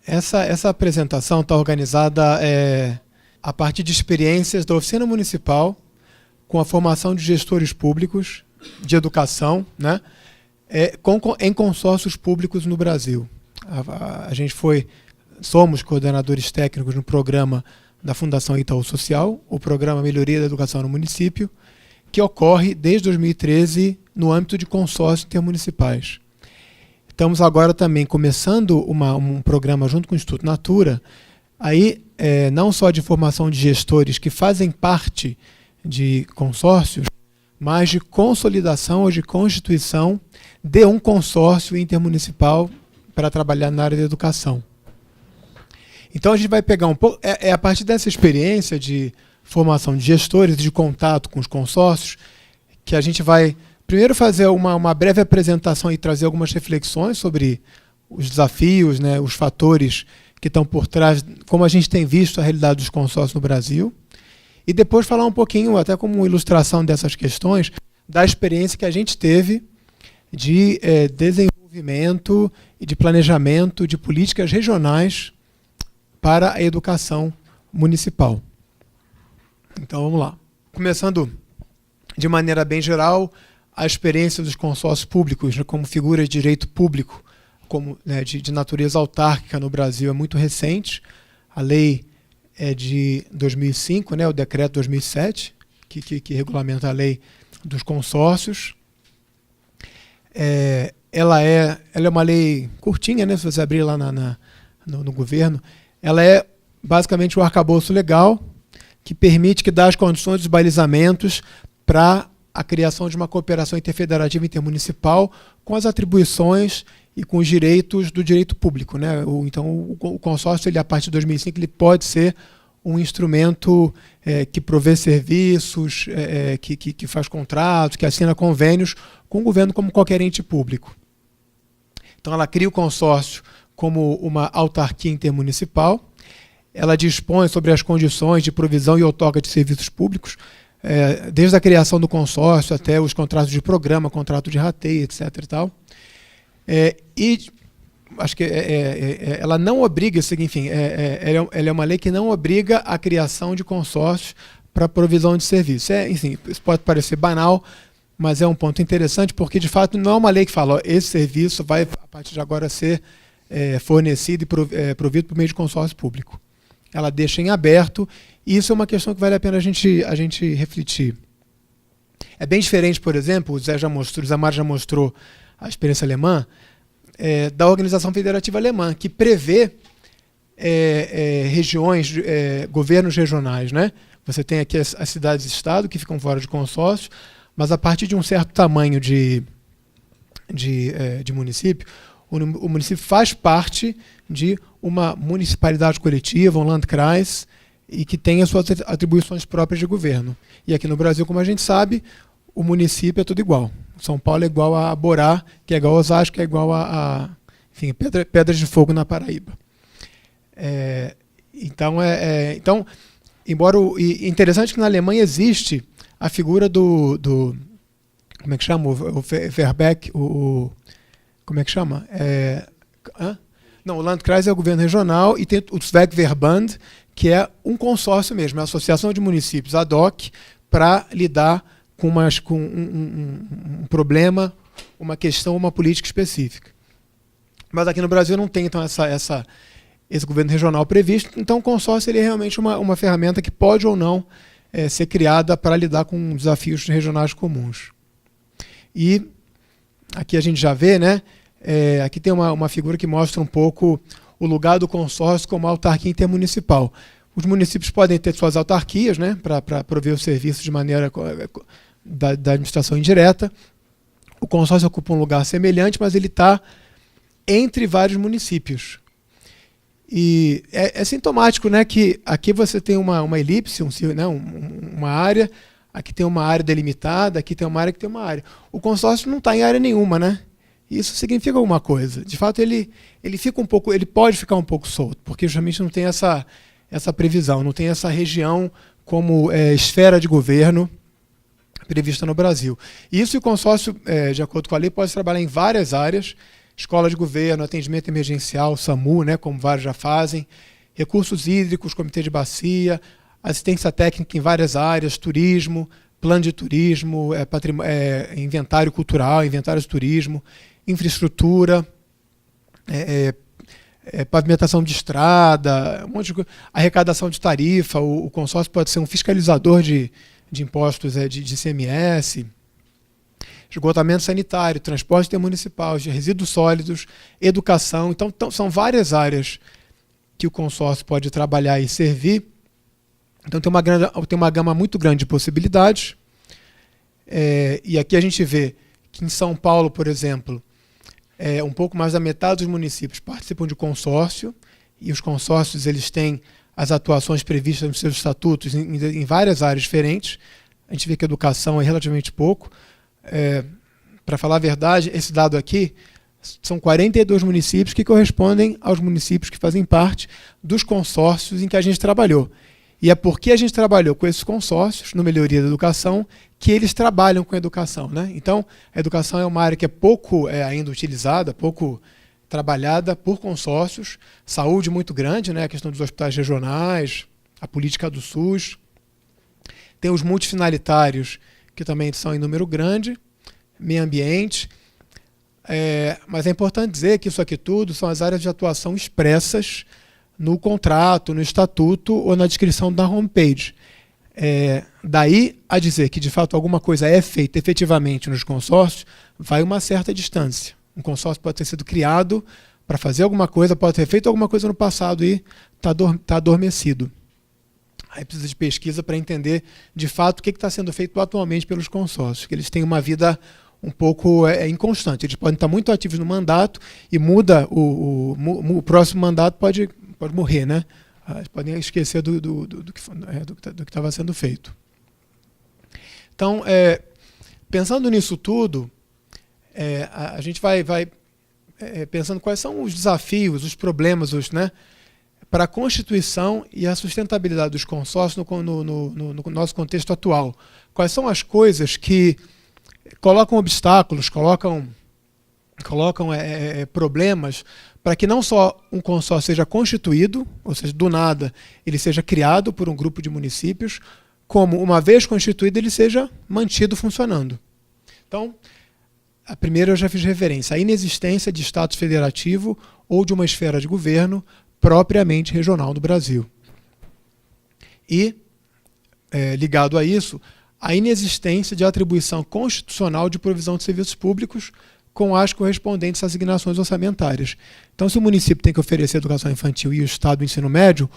Essa apresentação está organizada a partir de experiências da Oficina Municipal com a formação de gestores públicos de educação, né, em consórcios públicos no Brasil. A gente somos coordenadores técnicos no programa da Fundação Itaú Social, o programa Melhoria da Educação no Município, que ocorre desde 2013 no âmbito de consórcios intermunicipais. Estamos agora também começando um programa junto com o Instituto Natura, aí não só de formação de gestores que fazem parte de consórcios, mas de consolidação ou de constituição de um consórcio intermunicipal para trabalhar na área da educação. Então a gente vai pegar um pouco, a partir dessa experiência de formação de gestores, de contato com os consórcios, que a gente vai primeiro fazer uma breve apresentação e trazer algumas reflexões sobre os desafios, né, os fatores que estão por trás, como a gente tem visto a realidade dos consórcios no Brasil, e depois falar um pouquinho, até como ilustração dessas questões, da experiência que a gente teve de desenvolvimento e de planejamento de políticas regionais para a educação municipal. Então vamos lá. Começando de maneira bem geral, a experiência dos consórcios públicos, né, como figura de direito público, como, né, de natureza autárquica no Brasil é muito recente. A lei é de 2005, né, o decreto 2007, que regulamenta a lei dos consórcios. Ela é uma lei curtinha, né, se você abrir lá no governo. Ela é basicamente o arcabouço legal que permite, que dá as condições dos balizamentos para a criação de uma cooperação interfederativa intermunicipal com as atribuições e com os direitos do direito público, né? Então, o consórcio, a partir de 2005, ele pode ser um instrumento que provê serviços, que faz contratos, que assina convênios com o governo como qualquer ente público. Então, ela cria o consórcio como uma autarquia intermunicipal. Ela dispõe sobre as condições de provisão e outorga de serviços públicos, desde a criação do consórcio até os contratos de programa, contrato de rateio, etc. e tal. E acho que ela não obriga, enfim, ela é uma lei que não obriga a criação de consórcios para provisão de serviços. Enfim, isso pode parecer banal, mas é um ponto interessante, porque de fato não é uma lei que fala, esse serviço vai a partir de agora ser fornecido e provido por meio de consórcio público. Ela deixa em aberto, e isso é uma questão que vale a pena a gente refletir. É bem diferente, por exemplo, o Zé Mário já mostrou a experiência alemã, da Organização Federativa Alemã, que prevê regiões, governos regionais, né? Você tem aqui as cidades-estado que ficam fora de consórcio, mas a partir de um certo tamanho de município, o município faz parte de uma municipalidade coletiva, um Landkreis, e que tem as suas atribuições próprias de governo. E aqui no Brasil, como a gente sabe, o município é tudo igual. São Paulo é igual a Borá, que é igual a Osasco, que é igual enfim, Pedras de Fogo na Paraíba. Então, embora interessante que na Alemanha existe a figura do como é que chama? O Verbeck, como é que chama? Não, o Landkreis é o governo regional e tem o Zweckverband, que é um consórcio mesmo, é a associação de municípios ad hoc para lidar com um problema, uma questão, uma política específica. Mas aqui no Brasil não tem, então, esse governo regional previsto. Então, o consórcio ele é realmente uma ferramenta que pode ou não ser criada para lidar com desafios regionais comuns. E aqui a gente já vê, né? Aqui tem uma figura que mostra um pouco o lugar do consórcio como autarquia intermunicipal. Os municípios podem ter suas autarquias, né, para prover o serviço de maneira da administração indireta. O consórcio ocupa um lugar semelhante, mas ele está entre vários municípios. E é sintomático, né, que aqui você tem uma elipse, uma área, aqui tem uma área delimitada, aqui tem uma área que tem uma área. O consórcio não está em área nenhuma, né? Isso significa alguma coisa. De fato, ele pode ficar um pouco solto, porque justamente não tem essa previsão, não tem essa região como esfera de governo prevista no Brasil. Isso, o consórcio, de acordo com a lei, pode trabalhar em várias áreas, escola de governo, atendimento emergencial, SAMU, né, como vários já fazem, recursos hídricos, comitê de bacia, assistência técnica em várias áreas, turismo, plano de turismo, inventário cultural, inventário de turismo, infraestrutura, pavimentação de estrada, um monte de coisa, arrecadação de tarifa, o consórcio pode ser um fiscalizador de impostos de ICMS, esgotamento sanitário, transporte intermunicipal, de resíduos sólidos, educação. Então, são várias áreas que o consórcio pode trabalhar e servir. Então, tem uma gama muito grande de possibilidades. E aqui a gente vê que em São Paulo, por exemplo, um pouco mais da metade dos municípios participam de consórcio, e os consórcios eles têm as atuações previstas nos seus estatutos em várias áreas diferentes. A gente vê que a educação é relativamente pouco. Para falar a verdade, esse dado aqui são 42 municípios que correspondem aos municípios que fazem parte dos consórcios em que a gente trabalhou. E é porque a gente trabalhou com esses consórcios, no Melhoria da Educação, que eles trabalham com a educação, né? Então, a educação é uma área que é pouco ainda utilizada, pouco trabalhada por consórcios. Saúde muito grande, né? A questão dos hospitais regionais, a política do SUS. Tem os multifinalitários, que também são em número grande, meio ambiente. Mas é importante dizer que isso aqui tudo são as áreas de atuação expressas no contrato, no estatuto ou na descrição da homepage. Daí a dizer que, de fato, alguma coisa é feita efetivamente nos consórcios, vai uma certa distância. Um consórcio pode ter sido criado para fazer alguma coisa, pode ter feito alguma coisa no passado e está adormecido. Aí precisa de pesquisa para entender, de fato, o que está sendo feito atualmente pelos consórcios, que eles têm uma vida um pouco inconstante. Eles podem estar muito ativos no mandato e muda o próximo mandato pode morrer, né? Eles podem esquecer do que estava sendo feito. Então, pensando nisso tudo, a gente vai pensando quais são os desafios, os problemas, né, para a constituição e a sustentabilidade dos consórcios no nosso contexto atual. Quais são as coisas que colocam obstáculos, colocam problemas para que não só um consórcio seja constituído, ou seja, do nada ele seja criado por um grupo de municípios, como, uma vez constituído, ele seja mantido funcionando. Então, a primeira eu já fiz referência, a inexistência de status federativo ou de uma esfera de governo propriamente regional no Brasil. E, ligado a isso, a inexistência de atribuição constitucional de provisão de serviços públicos com as correspondentes assignações orçamentárias. Então, se o município tem que oferecer educação infantil e o Estado o ensino médio,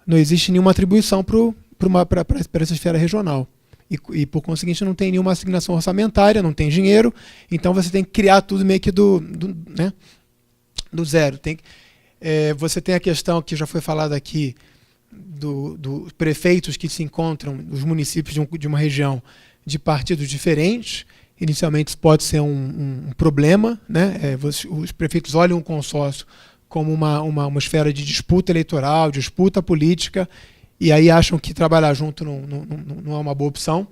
não existe nenhuma atribuição para essa esfera regional. E, por conseguinte, não tem nenhuma assignação orçamentária, não tem dinheiro, então você tem que criar tudo meio que do zero. Você tem a questão que já foi falada aqui, dos prefeitos que se encontram, os municípios de uma região, de partidos diferentes. Inicialmente isso pode ser um problema, né? Os prefeitos olham o consórcio como uma esfera de disputa eleitoral, disputa política, e aí acham que trabalhar junto não é uma boa opção.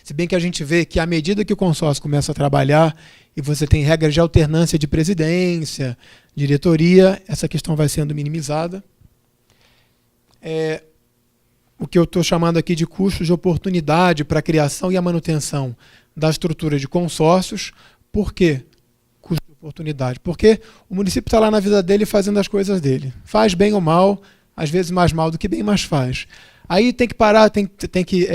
Se bem que a gente vê que, à medida que o consórcio começa a trabalhar e você tem regras de alternância de presidência, diretoria, essa questão vai sendo minimizada. O que eu estou chamando aqui de custos de oportunidade para a criação e a manutenção da estrutura de consórcios. Por quê? Custo de oportunidade. Porque o município está lá na vida dele fazendo as coisas dele. Faz bem ou mal, às vezes mais mal do que bem, mas faz. Aí tem que parar, tem que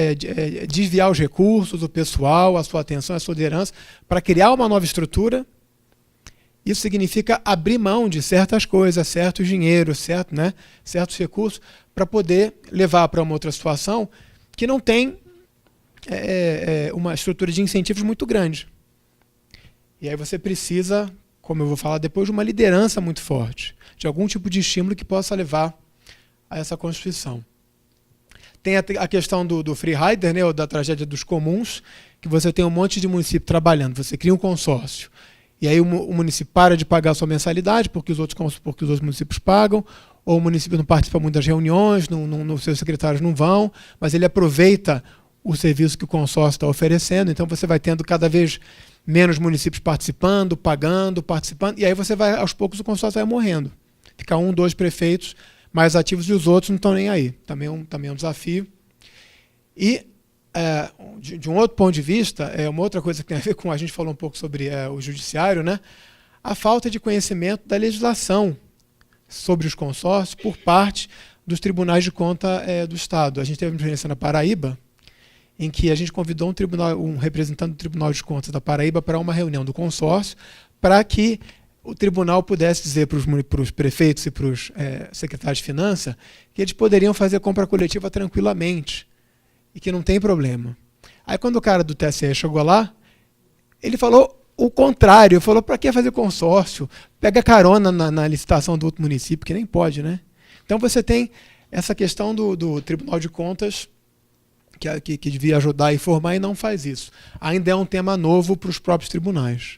desviar os recursos, o pessoal, a sua atenção, a sua liderança, para criar uma nova estrutura. Isso significa abrir mão de certas coisas, certos dinheiros, certos recursos, para poder levar para uma outra situação que não tem uma estrutura de incentivos muito grande. E aí você precisa, como eu vou falar depois, de uma liderança muito forte, de algum tipo de estímulo que possa levar a essa constituição. Tem a questão do free rider, né, ou da tragédia dos comuns, que você tem um monte de município trabalhando, você cria um consórcio, e aí o município para de pagar a sua mensalidade, porque os outros municípios pagam, ou o município não participa muito das reuniões, os seus secretários não vão, mas ele aproveita o serviço que o consórcio está oferecendo, então você vai tendo cada vez menos municípios participando, pagando, participando, e aí você vai, aos poucos, o consórcio vai morrendo. Fica 1, 2 prefeitos mais ativos e os outros não estão nem aí. Também é um desafio. E, de um outro ponto de vista, uma outra coisa que tem a ver com, a gente falou um pouco sobre o judiciário, né? A falta de conhecimento da legislação sobre os consórcios por parte dos tribunais de conta do Estado. A gente teve uma experiência na Paraíba, em que a gente convidou um representante do Tribunal de Contas da Paraíba para uma reunião do consórcio, para que o tribunal pudesse dizer para os prefeitos e para os secretários de finanças que eles poderiam fazer compra coletiva tranquilamente e que não tem problema. Aí quando o cara do TSE chegou lá, ele falou o contrário, falou para que fazer consórcio? Pega carona na licitação do outro município, que nem pode, né? Então você tem essa questão do Tribunal de Contas, que devia ajudar a informar e não faz isso. Ainda é um tema novo para os próprios tribunais.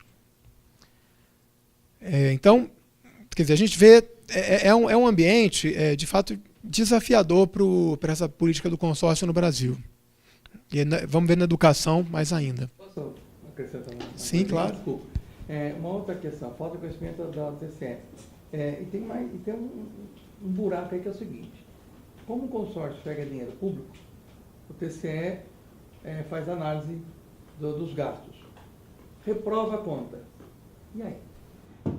Então, quer dizer, a gente vê, é um ambiente, de fato, desafiador para essa política do consórcio no Brasil. E vamos ver na educação mais ainda. Posso acrescentar uma coisa? Sim, claro. Desculpa. Uma outra questão, falta de conhecimento da TCE. E tem um buraco aí que é o seguinte: como o consórcio pega dinheiro público, o TCE faz análise dos gastos, reprova a conta. E aí?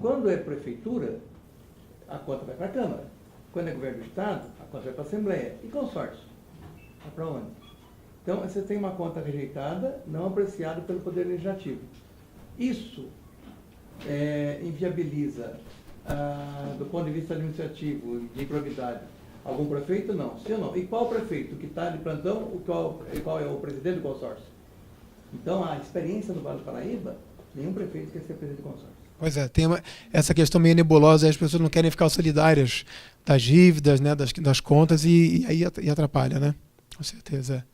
Quando é prefeitura, a conta vai para a Câmara. Quando é governo do Estado, a conta vai para a Assembleia. E consórcio? Vai para onde? Então, você tem uma conta rejeitada, não apreciada pelo Poder Legislativo. Isso inviabiliza, do ponto de vista administrativo, de improbidade, algum prefeito? Não. Sim ou não? E qual prefeito que está de plantão, qual é o presidente do consórcio? Então, a experiência do Vale do Paraíba, nenhum prefeito quer ser presidente do consórcio. Pois é, tem essa questão meio nebulosa, as pessoas não querem ficar solidárias das dívidas, né, das contas, e aí atrapalha, né? Com certeza.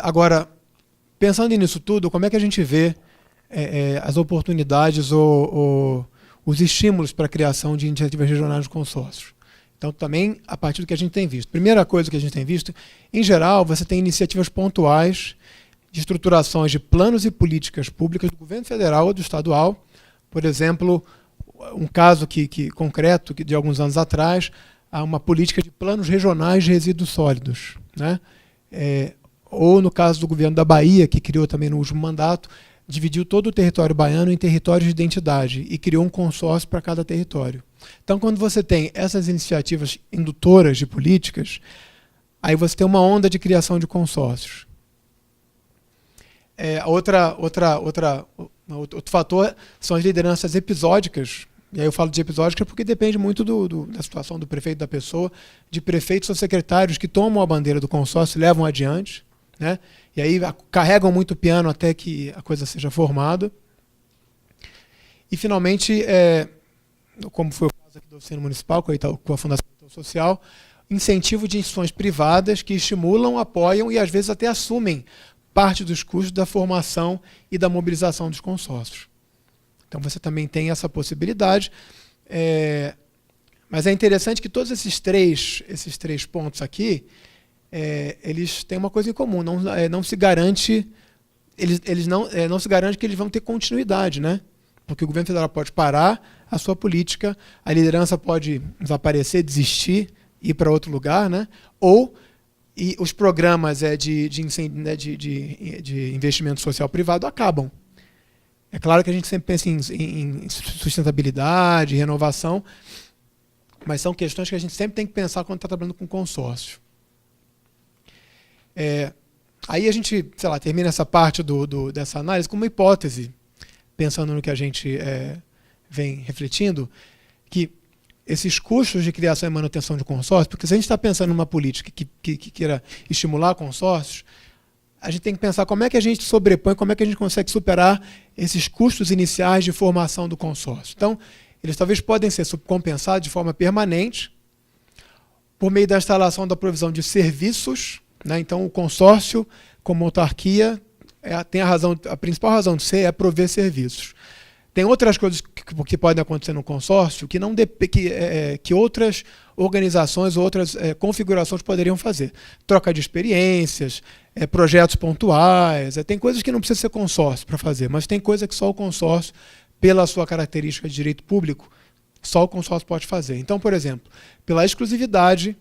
Agora, pensando nisso tudo, como é que a gente vê as oportunidades ou os estímulos para a criação de iniciativas regionais de consórcios? Então, também, a partir do que a gente tem visto. Primeira coisa que a gente tem visto, em geral, você tem iniciativas pontuais de estruturações de planos e políticas públicas do governo federal ou do estadual. Por exemplo, um caso concreto de alguns anos atrás, há uma política de planos regionais de resíduos sólidos, né? Ou no caso do governo da Bahia, que criou também no último mandato, dividiu todo o território baiano em territórios de identidade e criou um consórcio para cada território. Então, quando você tem essas iniciativas indutoras de políticas, aí você tem uma onda de criação de consórcios. Outro fator são as lideranças episódicas. E aí eu falo de episódicas porque depende muito da situação do prefeito, da pessoa, de prefeitos ou secretários que tomam a bandeira do consórcio e levam adiante, né? E aí carregam muito o piano até que a coisa seja formada. E, finalmente, como foi o caso aqui da oficina municipal, com a Fundação Social, incentivo de instituições privadas que estimulam, apoiam e, às vezes, até assumem parte dos custos da formação e da mobilização dos consórcios. Então, você também tem essa possibilidade. Mas é interessante que todos esses três pontos aqui, eles têm uma coisa em comum. Não se garante, não se garante que eles vão ter continuidade, né? Porque o governo federal pode parar a sua política, a liderança pode desaparecer, desistir, ir para outro lugar, né? E os programas de investimento social privado acabam. É claro que a gente sempre pensa em sustentabilidade, renovação, mas são questões que a gente sempre tem que pensar quando está trabalhando com consórcio. Aí a gente, termina essa parte dessa análise com uma hipótese, pensando no que a gente vem refletindo, que esses custos de criação e manutenção de consórcio, porque se a gente está pensando numa política que queira estimular consórcios, a gente tem que pensar como é que a gente sobrepõe, como é que a gente consegue superar esses custos iniciais de formação do consórcio. Então, eles talvez podem ser subcompensados de forma permanente por meio da instalação da provisão de serviços, né? Então, o consórcio, como autarquia, tem a principal razão de ser é prover serviços. Tem outras coisas que podem acontecer no consórcio que outras organizações, outras configurações poderiam fazer. Troca de experiências, projetos pontuais, tem coisas que não precisa ser consórcio para fazer, mas tem coisa que só o consórcio, pela sua característica de direito público, só o consórcio pode fazer. Então, por exemplo, pela exclusividade,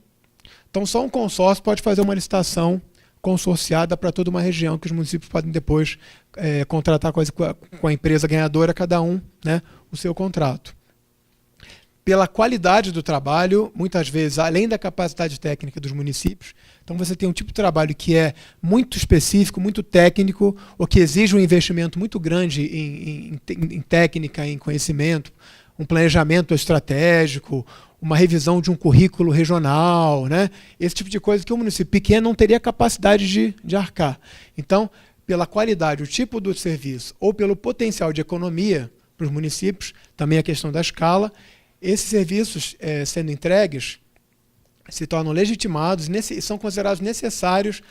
então só um consórcio pode fazer uma licitação consorciada para toda uma região, que os municípios podem depois contratar com a empresa ganhadora, cada um, né, o seu contrato. Pela qualidade do trabalho, muitas vezes, além da capacidade técnica dos municípios, então você tem um tipo de trabalho que é muito específico, muito técnico, ou que exige um investimento muito grande em técnica, em conhecimento, um planejamento estratégico, uma revisão de um currículo regional, né? Esse tipo de coisa que o município pequeno não teria capacidade de arcar. Então, pela qualidade, o tipo do serviço, ou pelo potencial de economia para os municípios, também a questão da escala, esses serviços sendo entregues se tornam legitimados e são considerados necessários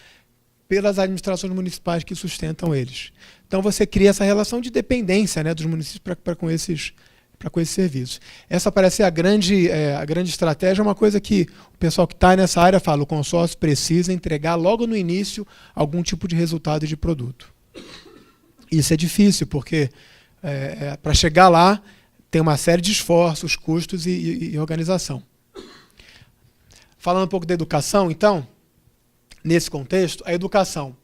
pelas administrações municipais que sustentam eles. Então você cria essa relação de dependência, né, dos municípios para com esses serviços. Essa parece ser a grande estratégia, uma coisa que o pessoal que está nessa área fala, o consórcio precisa entregar logo no início algum tipo de resultado de produto. Isso é difícil, porque para chegar lá tem uma série de esforços, custos e organização. Falando um pouco da educação, então, nesse contexto, a educação.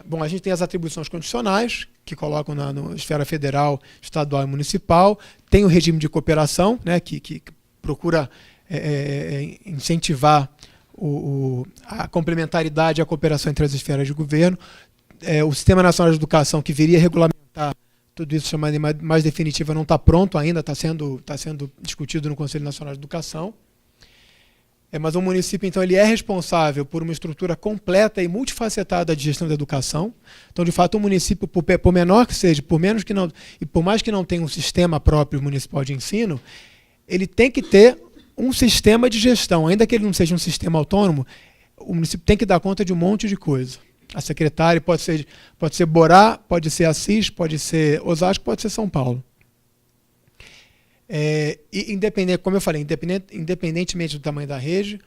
Bom, a gente tem as atribuições constitucionais, que colocam na esfera federal, estadual e municipal. Tem o regime de cooperação, né, que procura incentivar a complementaridade e a cooperação entre as esferas de governo. O Sistema Nacional de Educação, que viria regulamentar tudo isso, chamado de mais definitiva, não está pronto ainda, está sendo discutido no Conselho Nacional de Educação. Mas o município, então, ele é responsável por uma estrutura completa e multifacetada de gestão da educação. Então, de fato, o município, por menor que seja, e por mais que não tenha um sistema próprio municipal de ensino, ele tem que ter um sistema de gestão. Ainda que ele não seja um sistema autônomo, o município tem que dar conta de um monte de coisa. A secretária pode ser Borá, pode ser Assis, pode ser Osasco, pode ser São Paulo. E como eu falei, independentemente do tamanho da rede,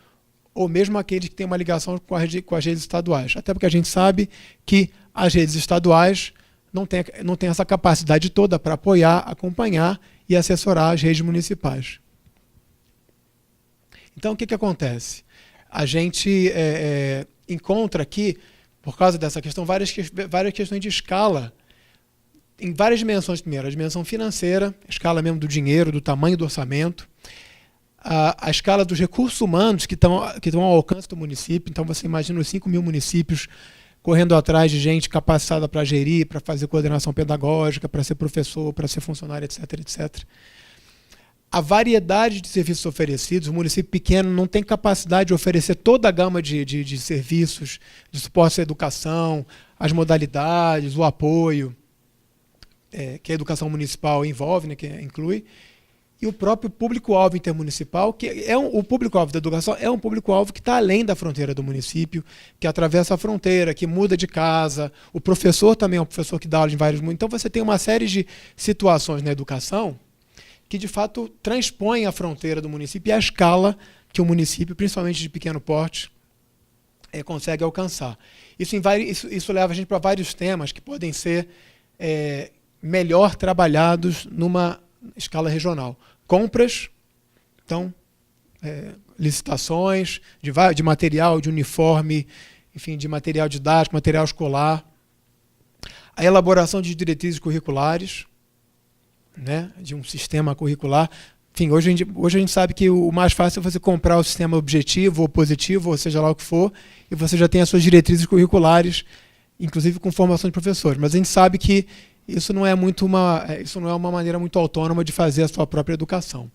ou mesmo aqueles que têm uma ligação com as redes estaduais. Até porque a gente sabe que as redes estaduais não têm essa capacidade toda para apoiar, acompanhar e assessorar as redes municipais. Então, o que acontece? A gente encontra aqui, por causa dessa questão, várias questões de escala, em várias dimensões. Primeiro, a dimensão financeira, a escala mesmo do dinheiro, do tamanho do orçamento, a escala dos recursos humanos que estão ao alcance do município. Então, você imagina os 5.000 municípios correndo atrás de gente capacitada para gerir, para fazer coordenação pedagógica, para ser professor, para ser funcionário, etc, etc. A variedade de serviços oferecidos, o município pequeno não tem capacidade de oferecer toda a gama de serviços, de suporte à educação, as modalidades, o apoio, que a educação municipal envolve, né, que inclui, e o próprio público-alvo intermunicipal, que o público-alvo da educação é um público-alvo que está além da fronteira do município, que atravessa a fronteira, que muda de casa. O professor também é um professor que dá aula em vários mundos. Então você tem uma série de situações na educação que, de fato, transpõem a fronteira do município e a escala que o município, principalmente de pequeno porte, consegue alcançar. Isso leva a gente para vários temas que podem ser melhor trabalhados numa escala regional. Compras, então, licitações de material, de uniforme, enfim, de material didático, material escolar, a elaboração de diretrizes curriculares, né, de um sistema curricular. Enfim, hoje a gente sabe que o mais fácil é você comprar o sistema objetivo ou positivo, ou seja lá o que for, e você já tem as suas diretrizes curriculares, inclusive com formação de professores. Mas a gente sabe que isso não é uma maneira muito autônoma de fazer a sua própria educação,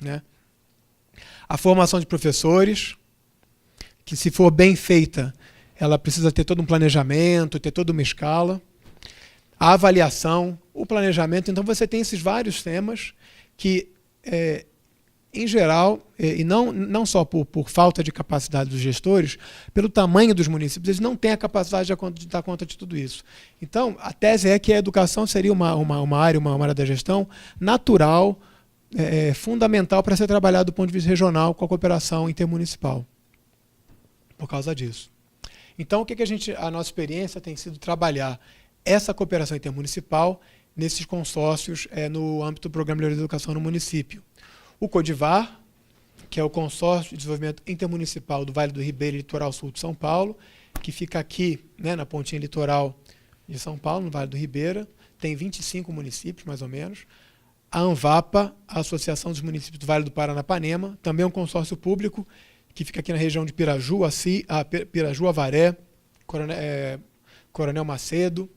né? A formação de professores, que se for bem feita, ela precisa ter todo um planejamento, ter toda uma escala. A avaliação, o planejamento. Então você tem esses vários temas que em geral, e não só por falta de capacidade dos gestores, pelo tamanho dos municípios, eles não têm a capacidade de dar conta de tudo isso. Então, a tese é que a educação seria uma área da gestão natural, fundamental para ser trabalhado do ponto de vista regional com a cooperação intermunicipal, por causa disso. Então, a nossa experiência tem sido trabalhar essa cooperação intermunicipal nesses consórcios no âmbito do Programa de Educação no município. O CODIVAR, que é o Consórcio de Desenvolvimento Intermunicipal do Vale do Ribeira e Litoral Sul de São Paulo, que fica aqui, né, na pontinha litoral de São Paulo, no Vale do Ribeira, tem 25 municípios, mais ou menos. A ANVAPA, a Associação dos Municípios do Vale do Paranapanema, também é um consórcio público, que fica aqui na região de Piraju, Avaré, Coronel Macedo.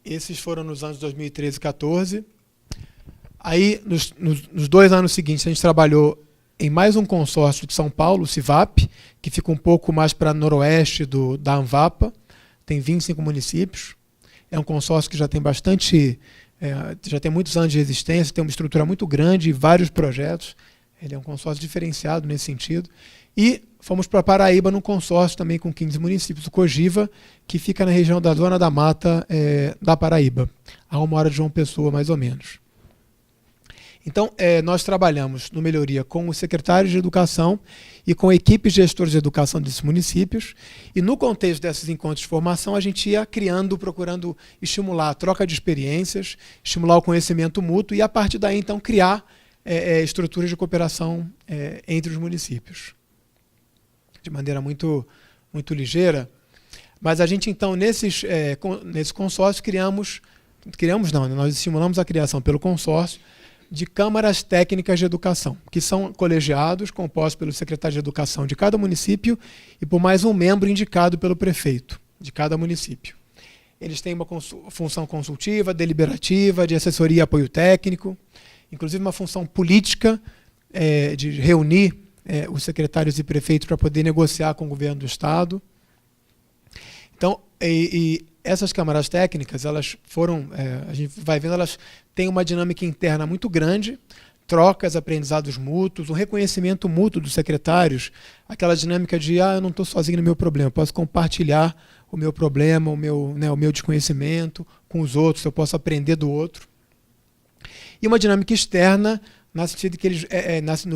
Esses foram nos anos 2013 e 2014. Aí, nos 2 anos seguintes, a gente trabalhou em mais um consórcio de São Paulo, o CIVAP, que fica um pouco mais para noroeste da ANVAPA, tem 25 municípios. É um consórcio que já tem já tem muitos anos de existência, tem uma estrutura muito grande e vários projetos. Ele é um consórcio diferenciado nesse sentido. E fomos para Paraíba num consórcio também com 15 municípios, o COGIVA, que fica na região da Zona da Mata da Paraíba, a 1 hora de João Pessoa, mais ou menos. Então, nós trabalhamos no Melhoria com os secretários de educação e com equipes de gestores de educação desses municípios, e no contexto desses encontros de formação, a gente ia procurando estimular a troca de experiências, estimular o conhecimento mútuo e, a partir daí, então, criar estruturas de cooperação entre os municípios. De maneira muito, muito ligeira. Mas a gente, então, nesse consórcio, nós estimulamos a criação pelo consórcio de câmaras técnicas de educação, que são colegiados compostos pelo secretário de educação de cada município e por mais um membro indicado pelo prefeito de cada município. Eles têm uma função consultiva, deliberativa, de assessoria e apoio técnico, inclusive uma função política de reunir os secretários e prefeitos para poder negociar com o governo do Estado. Então, essas câmaras técnicas, elas a gente vai vendo, elas têm uma dinâmica interna muito grande, trocas, aprendizados mútuos, um reconhecimento mútuo dos secretários, aquela dinâmica de, eu não estou sozinho no meu problema, eu posso compartilhar o meu problema, o meu desconhecimento com os outros, eu posso aprender do outro. E uma dinâmica externa, no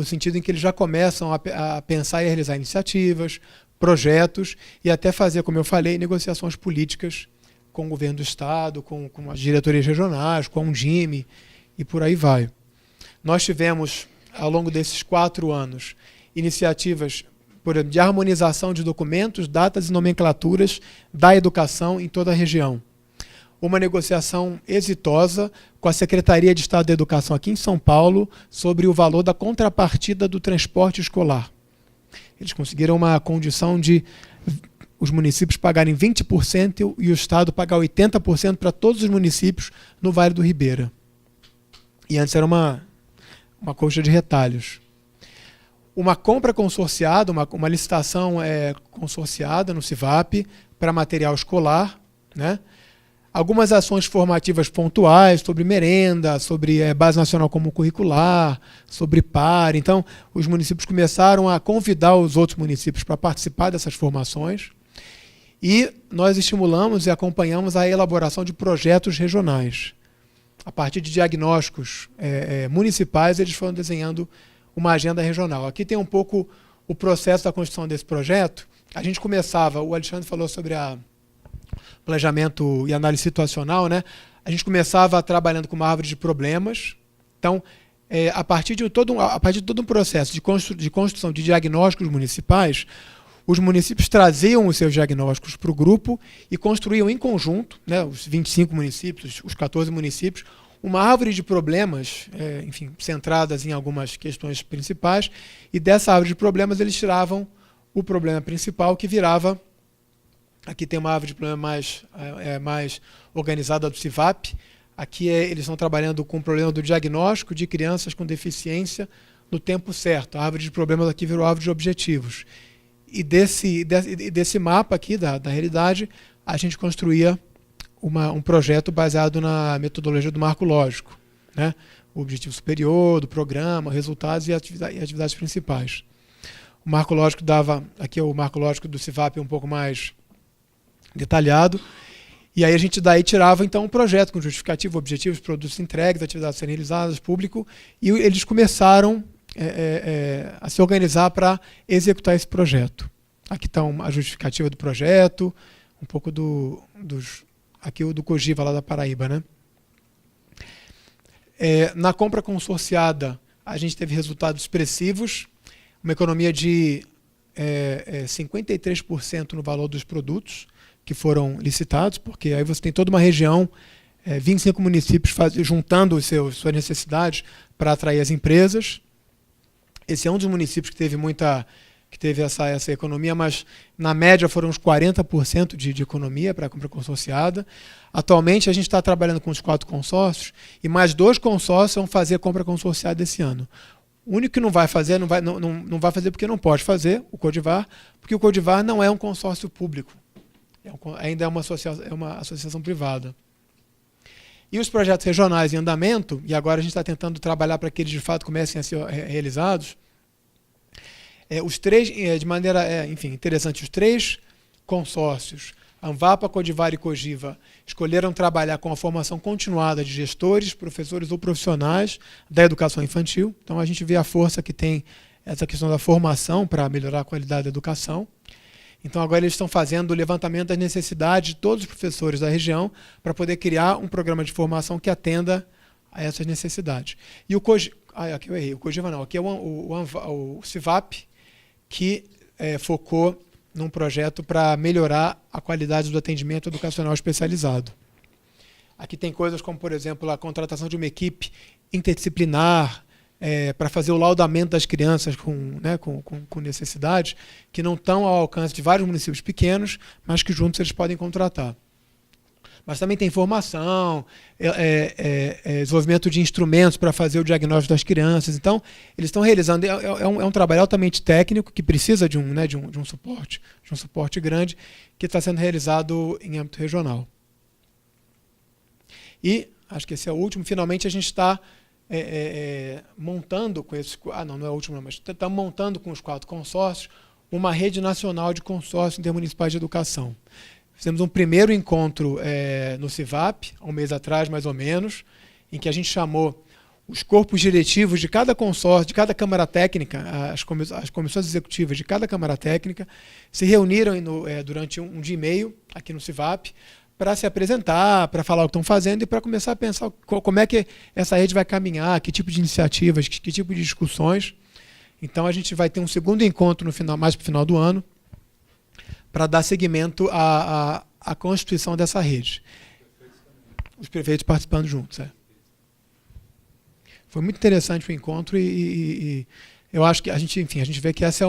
sentido em que eles já começam a pensar e a realizar iniciativas, projetos e até fazer, como eu falei, negociações políticas com o governo do Estado, com as diretorias regionais, com a Undime e por aí vai. Nós tivemos, ao longo desses 4 anos, iniciativas, por exemplo, de harmonização de documentos, datas e nomenclaturas da educação em toda a região. Uma negociação exitosa com a Secretaria de Estado da Educação aqui em São Paulo sobre o valor da contrapartida do transporte escolar. Eles conseguiram uma condição de os municípios pagarem 20% e o Estado pagar 80% para todos os municípios no Vale do Ribeira. E antes era uma coxa de retalhos. Uma compra consorciada, uma licitação consorciada no CIVAP para material escolar, né? Algumas ações formativas pontuais sobre merenda, sobre Base Nacional Comum Curricular, sobre PAR. Então, os municípios começaram a convidar os outros municípios para participar dessas formações e nós estimulamos e acompanhamos a elaboração de projetos regionais. A partir de diagnósticos municipais, eles foram desenhando uma agenda regional. Aqui tem um pouco o processo da construção desse projeto. A gente começava, o Alexandre falou sobre planejamento e análise situacional, né? A gente começava trabalhando com uma árvore de problemas. Então, a partir de todo um processo de construção de diagnósticos municipais, os municípios traziam os seus diagnósticos para o grupo e construíam em conjunto, né, os 25 municípios, os 14 municípios, uma árvore de problemas, enfim, centradas em algumas questões principais, e dessa árvore de problemas eles tiravam o problema principal, que virava. Aqui tem uma árvore de problema mais organizada do CIVAP. Aqui eles estão trabalhando com o problema do diagnóstico de crianças com deficiência no tempo certo. A árvore de problemas aqui virou árvore de objetivos. E desse mapa aqui da realidade, a gente construía um projeto baseado na metodologia do marco lógico. né? O objetivo superior do programa, resultados e atividades principais. O marco lógico dava, aqui é o marco lógico do CIVAP um pouco mais detalhado, e aí a gente daí tirava então um projeto com justificativo, objetivos, produtos entregues, atividades a serem realizadas, público, e eles começaram a se organizar para executar esse projeto. Aqui está a justificativa do projeto, um pouco aqui o do Cogiva lá da Paraíba, né? Na compra consorciada, a gente teve resultados expressivos, uma economia de 53% no valor dos produtos que foram licitados, porque aí você tem toda uma região, 25 municípios juntando suas necessidades para atrair as empresas. Esse é um dos municípios que teve essa economia, mas na média foram uns 40% de economia para a compra consorciada. Atualmente a gente está trabalhando com os 4 consórcios e mais 2 consórcios vão fazer a compra consorciada esse ano. O único que não vai fazer, não vai fazer porque não pode fazer, o Codivar, porque o Codivar não é um consórcio público, ainda é uma associação privada. E os projetos regionais em andamento, e agora a gente está tentando trabalhar para que eles de fato comecem a ser realizados, os 3, de maneira interessante, os 3 consórcios, Anvapa, Codivar e Cogiva, escolheram trabalhar com a formação continuada de gestores, professores ou profissionais da educação infantil. Então a gente vê a força que tem essa questão da formação para melhorar a qualidade da educação. Então agora eles estão fazendo o levantamento das necessidades de todos os professores da região para poder criar um programa de formação que atenda a essas necessidades. E o Cogiva, aqui eu errei, o Cogiva não, aqui é o CIVAP, que focou num projeto para melhorar a qualidade do atendimento educacional especializado. Aqui tem coisas como, por exemplo, a contratação de uma equipe interdisciplinar para fazer o laudamento das crianças com necessidades que não estão ao alcance de vários municípios pequenos, mas que juntos eles podem contratar. Mas também tem formação, desenvolvimento de instrumentos para fazer o diagnóstico das crianças. Então, eles estão realizando, é um trabalho altamente técnico que precisa de um suporte grande, que está sendo realizado em âmbito regional. E, acho que esse é o último, finalmente a gente está montando com esses... não é o último, mas estamos montando com os 4 consórcios uma rede nacional de consórcios intermunicipais de educação. Fizemos um primeiro encontro no CIVAP, há um mês atrás, mais ou menos, em que a gente chamou os corpos diretivos de cada consórcio, de cada Câmara Técnica, as comissões executivas de cada Câmara Técnica, se reuniram durante um dia e meio aqui no CIVAP para se apresentar, para falar o que estão fazendo e para começar a pensar como é que essa rede vai caminhar, que tipo de iniciativas, que tipo de discussões. Então a gente vai ter um segundo encontro mais para o final do ano, para dar seguimento à constituição dessa rede. Os prefeitos participando juntos. Foi muito interessante o encontro e eu acho que a gente vê que essa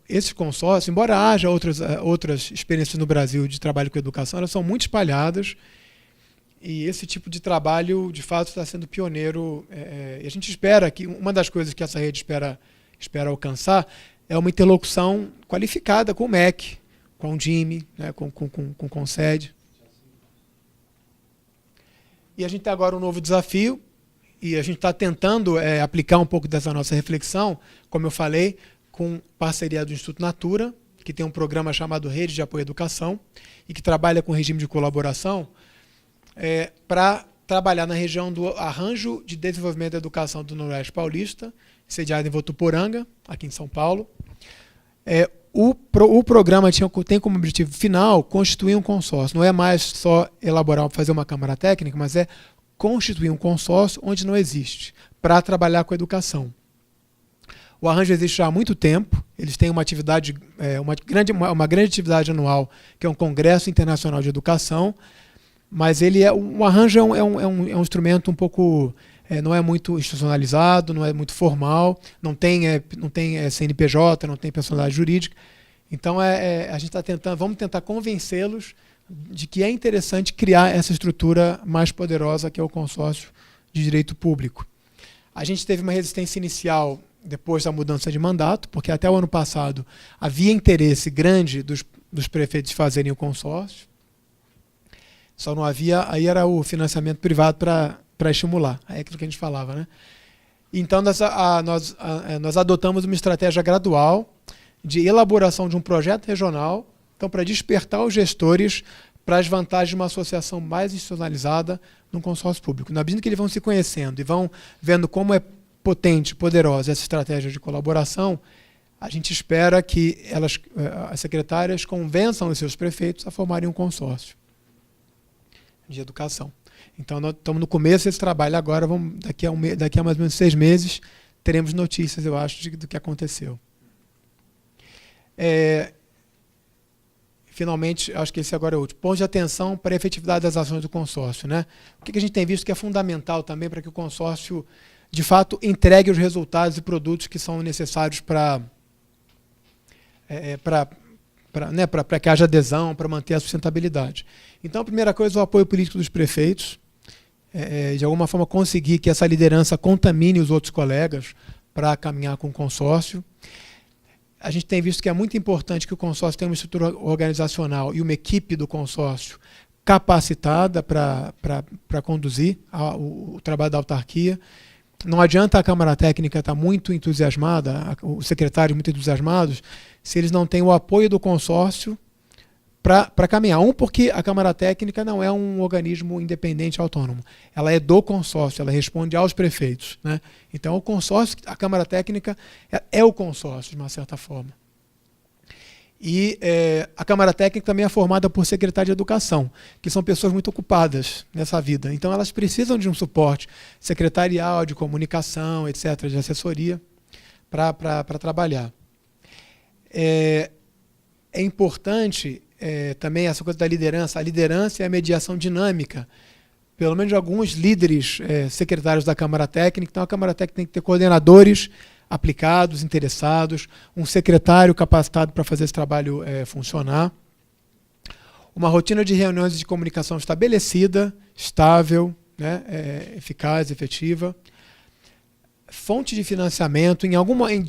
esses consórcios, embora haja outras experiências no Brasil de trabalho com educação, elas são muito espalhadas e esse tipo de trabalho, de fato, está sendo pioneiro. E a gente espera que uma das coisas que essa rede espera alcançar é uma interlocução qualificada com o MEC, com o DIME, com o CONSED. E a gente tem agora um novo desafio, e a gente está tentando aplicar um pouco dessa nossa reflexão, como eu falei, com parceria do Instituto Natura, que tem um programa chamado Rede de Apoio à Educação, e que trabalha com regime de colaboração, para trabalhar na região do Arranjo de Desenvolvimento da Educação do Noroeste Paulista, sediado em Votuporanga, aqui em São Paulo. O programa tem como objetivo final constituir um consórcio. Não é mais só fazer uma Câmara Técnica, mas é constituir um consórcio onde não existe, para trabalhar com a educação. O Arranjo existe já há muito tempo, eles têm uma atividade, uma grande atividade anual, que é um Congresso Internacional de Educação, mas o Arranjo é um instrumento um pouco... não é muito institucionalizado, não é muito formal, não tem CNPJ, não tem personalidade jurídica. Então a gente vamos tentar convencê-los de que é interessante criar essa estrutura mais poderosa que é o consórcio de direito público. A gente teve uma resistência inicial depois da mudança de mandato, porque até o ano passado havia interesse grande dos prefeitos fazerem o consórcio. Só não havia, aí era o financiamento privado para estimular. É aquilo que a gente falava, né? Então, nós adotamos uma estratégia gradual de elaboração de um projeto regional, então, para despertar os gestores para as vantagens de uma associação mais institucionalizada num consórcio público. Na medida que eles vão se conhecendo e vão vendo como é potente, poderosa essa estratégia de colaboração, a gente espera que as secretárias convençam os seus prefeitos a formarem um consórcio de educação. Então, nós estamos no começo desse trabalho agora, daqui a mais ou menos 6 meses, teremos notícias, eu acho, do que aconteceu. Finalmente, acho que esse agora é o último. Ponto de atenção para a efetividade das ações do consórcio, né? O que a gente tem visto que é fundamental também para que o consórcio, de fato, entregue os resultados e produtos que são necessários para que haja adesão, para manter a sustentabilidade. Então, a primeira coisa é o apoio político dos prefeitos, de alguma forma conseguir que essa liderança contamine os outros colegas para caminhar com o consórcio. A gente tem visto que é muito importante que o consórcio tenha uma estrutura organizacional e uma equipe do consórcio capacitada para conduzir o trabalho da autarquia. Não adianta a Câmara Técnica estar muito entusiasmada, os secretários muito entusiasmados, se eles não têm o apoio do consórcio para caminhar. Porque a Câmara Técnica não é um organismo independente autônomo. Ela é do consórcio, ela responde aos prefeitos, né? Então, o consórcio, a Câmara Técnica é o consórcio, de uma certa forma. E a Câmara Técnica também é formada por secretários de educação, que são pessoas muito ocupadas nessa vida. Então, elas precisam de um suporte secretarial, de comunicação, etc., de assessoria, para trabalhar. É importante também essa coisa da liderança. A liderança e a mediação dinâmica, pelo menos de alguns líderes secretários da Câmara Técnica. Então, a Câmara Técnica tem que ter coordenadores aplicados, interessados, um secretário capacitado para fazer esse trabalho funcionar, uma rotina de reuniões e de comunicação estabelecida, estável, né, eficaz, efetiva, fonte de financiamento. De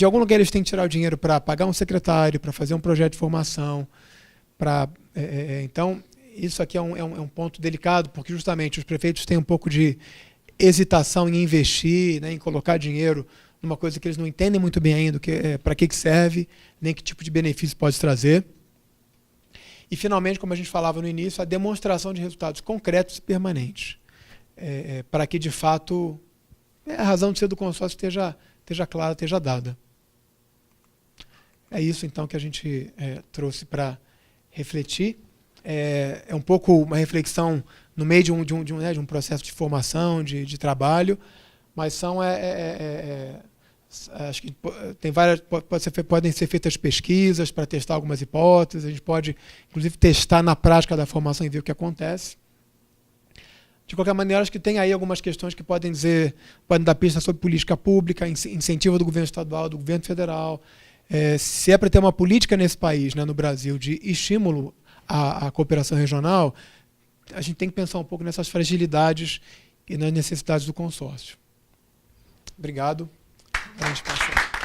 algum lugar eles têm que tirar o dinheiro para pagar um secretário, para fazer um projeto de formação. Então, isso aqui é um ponto delicado, porque justamente os prefeitos têm um pouco de hesitação em investir, né, em colocar dinheiro numa coisa que eles não entendem muito bem ainda para que serve, nem que tipo de benefício pode trazer. E, finalmente, como a gente falava no início, a demonstração de resultados concretos e permanentes, para que, de fato, a razão de ser do consórcio esteja clara, esteja dada. É isso, então, que a gente trouxe para refletir. É um pouco uma reflexão no meio de um processo de formação, de trabalho, mas acho que tem podem ser feitas pesquisas para testar algumas hipóteses. A gente pode, inclusive, testar na prática da formação e ver o que acontece. De qualquer maneira, acho que tem aí algumas questões que podem dar pista sobre política pública, incentivo do governo estadual, do governo federal. Se é para ter uma política nesse país, né, no Brasil, de estímulo à cooperação regional, a gente tem que pensar um pouco nessas fragilidades e nas necessidades do consórcio. Obrigado. A gente passa.